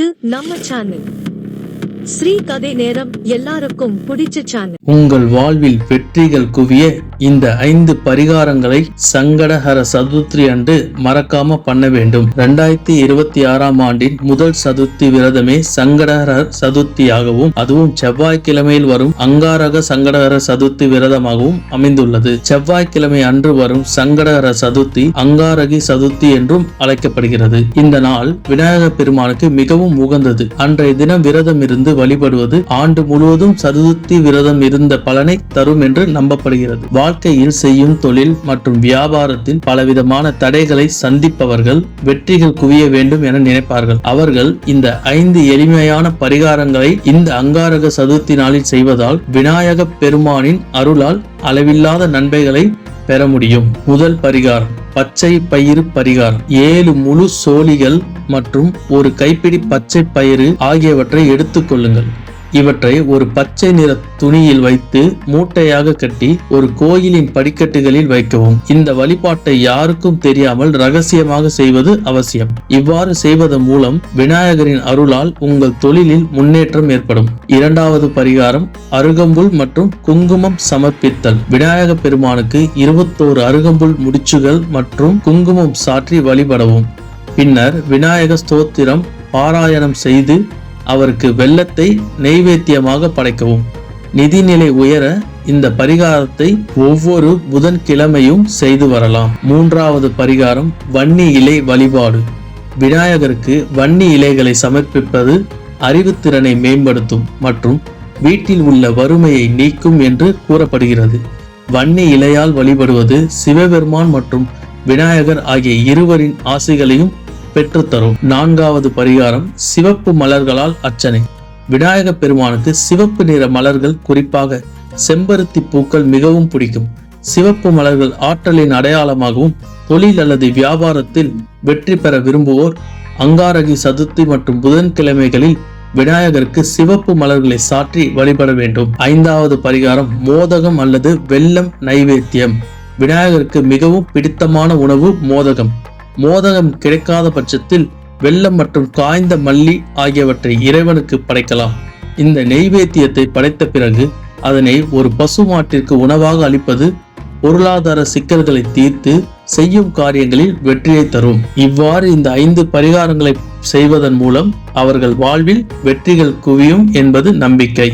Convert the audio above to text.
இது நம்ம சேனல் ஸ்ரீ கதை நேரம். எல்லாருக்கும் பிடிச்ச சேனல். உங்கள் வாழ்வில் வெற்றிகள் குவிய இந்த 5 பரிகாரங்களை சங்கடஹர சதுர்த்தி அன்று மறக்காம பண்ண வேண்டும். 2026ஆம் ஆண்டின் முதல் சதுர்த்தி விரதமே சங்கடஹர சதுர்த்தியாகவும் அதுவும் செவ்வாய்க்கிழமையில் வரும் அங்காரக சங்கடஹர சதுர்த்தி விரதமாகவும் அமைந்துள்ளது. செவ்வாய்க்கிழமை அன்று வரும் சங்கடஹர சதுர்த்தி அங்காரகி சதுர்த்தி என்றும் அழைக்கப்படுகிறது. இந்த நாள் விநாயகர் பெருமானுக்கு மிகவும் உகந்தது. அன்றைய தினம் விரதம் இருந்து வழிபடுவது ஆண்டு முழுவதும் சதுர்த்தி விரதம் இருந்த பலனை தரும் என்று நம்பப்படுகிறது. வாழ்க்கையில் செய்யும் தொழில் மற்றும் வியாபாரத்தில் பலவிதமான தடைகளை சந்திப்பவர்கள் வெற்றிகள் குவிய வேண்டும் என நினைப்பார்கள். அவர்கள் இந்த 5 எளிமையான பரிகாரங்களை இந்த அங்காரக சதுர்த்தி நாளில் செய்வதால் விநாயக பெருமானின் அருளால் அளவில்லாத நன்மைகளை பெற முடியும். முதல் பரிகாரம் பச்சை பயிறு பரிகாரம். 7 முழு சோழிகள் மற்றும் ஒரு கைப்பிடி பச்சை பயிறு ஆகியவற்றை எடுத்துக் கொள்ளுங்கள். இவற்றை ஒரு பச்சை நிற துணியில் வைத்து மூட்டையாக கட்டி ஒரு கோயிலின் படிக்கட்டுகளில் வைக்கவும். இந்த வழிபாட்டை யாருக்கும் தெரியாமல் ரகசியமாக செய்வது அவசியம். இவ்வாறு செய்வதன் மூலம் விநாயகரின் அருளால் உங்கள் தொழிலில் முன்னேற்றம் ஏற்படும். இரண்டாவது பரிகாரம் அருகம்புல் மற்றும் குங்குமம் சமர்ப்பித்தல். விநாயக பெருமானுக்கு 21 அருகம்புல் முடிச்சுகள் மற்றும் குங்குமம் சாற்றி வழிபடவும். பின்னர் விநாயக ஸ்தோத்திரம் பாராயணம் செய்து அவருக்கு வெல்லத்தை நெய்வேத்தியமாக படைக்கவும். நிதிநிலை உயர இந்த பரிகாரத்தை ஒவ்வொரு புதன்கிழமையும் செய்து வரலாம். மூன்றாவது பரிகாரம் வன்னி இலை வழிபாடு. விநாயகருக்கு வன்னி இலைகளை சமர்ப்பிப்பது அறிவுத்திறனை மேம்படுத்தும் மற்றும் வீட்டில் உள்ள வறுமையை நீக்கும் என்று கூறப்படுகிறது. வன்னி இலையால் வழிபடுவது சிவபெருமான் மற்றும் விநாயகர் ஆகிய இருவரின் ஆசைகளையும் பெற்றுத்தரும். நான்காவது பரிகாரம் சிவப்பு மலர்களால் அர்ச்சனை. விநாயக பெருமானுக்கு சிவப்பு நிற மலர்கள், குறிப்பாக செம்பருத்தி பூக்கள் மிகவும் பிடிக்கும். சிவப்பு மலர்கள் ஆற்றலின் அடையாளமாகவும் தொழில் அல்லது வியாபாரத்தில் வெற்றி பெற விரும்புவோர் அங்காரகி சதுர்த்தி மற்றும் புதன்கிழமைகளில் விநாயகருக்கு சிவப்பு மலர்களை சாற்றி வழிபட வேண்டும். ஐந்தாவது பரிகாரம் மோதகம் அல்லது வெல்லம் நைவேத்தியம். விநாயகருக்கு மிகவும் பிடித்தமான உணவு மோதகம். மோதகம் கிடைக்காத பட்சத்தில் வெல்லம் மற்றும் காய்ந்த மல்லி ஆகியவற்றை இறைவனுக்கு படைக்கலாம். இந்த நெய்வேத்தியத்தை படைத்த பிறகு அதனை ஒரு பசுமாட்டிற்கு உணவாக அளிப்பது பொருளாதார சிக்கல்களை தீர்த்து செய்யும் காரியங்களில் வெற்றியை தரும். இவ்வாறு இந்த 5 பரிகாரங்களை செய்வதன் மூலம் அவர்கள் வாழ்வில் வெற்றிகள் குவியும் என்பது நம்பிக்கை.